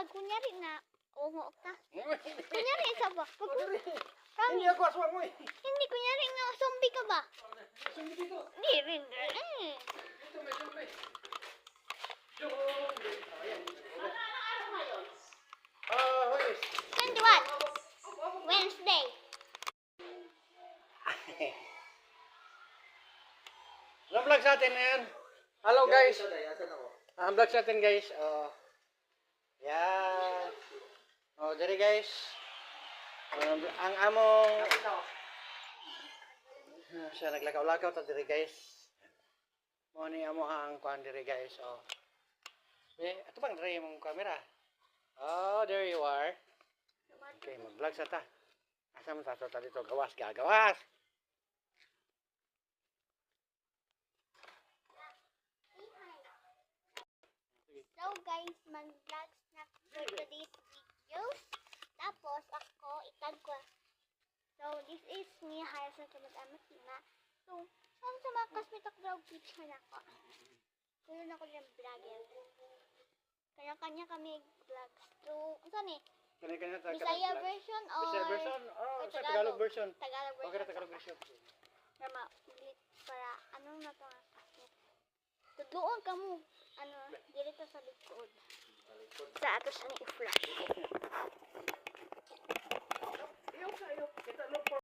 pag kunyari na, ungo ka. Kunyari isa ba? Hindi ako aswang mo eh. Hindi, kunyari nga, zombie ka ba? Zombie dito. Hindi rin. Dito may zombie. Zombie. Ayan. Ano ngayon? Hoy. 21. Wednesday. Anong vlog sa atin ngayon? Hello guys. Ang vlog sa atin guys. Yan. Diri guys. Ang among siya naglakaw-lakaw ta diri guys. Mo ni amo ang kuan diri guys. Ato bang diri mong camera? There you are. Okay, mag-vlog sa ta. Asa man sa ta dito gawas, gagawas. So guys, mag-vlogs na for today's videos. Tapos ako, itag ko. So this is me, Harrison Kamat-Amatina. So, saan sa mga kasmit ako vlog picture na ako. Kaya na ko yung vlogger. Kanya-kanya kami vlogs. So, saan eh? Kanya-kanya Bisaya version or Bisaya version? or Sa Tagalog version. Tagalog version. Okay, Tagalog version. Para ma-ulit para anong na to nga kasmit. Tudloon ka mo. Dito sa likod. Sa ato siya ni i-flash.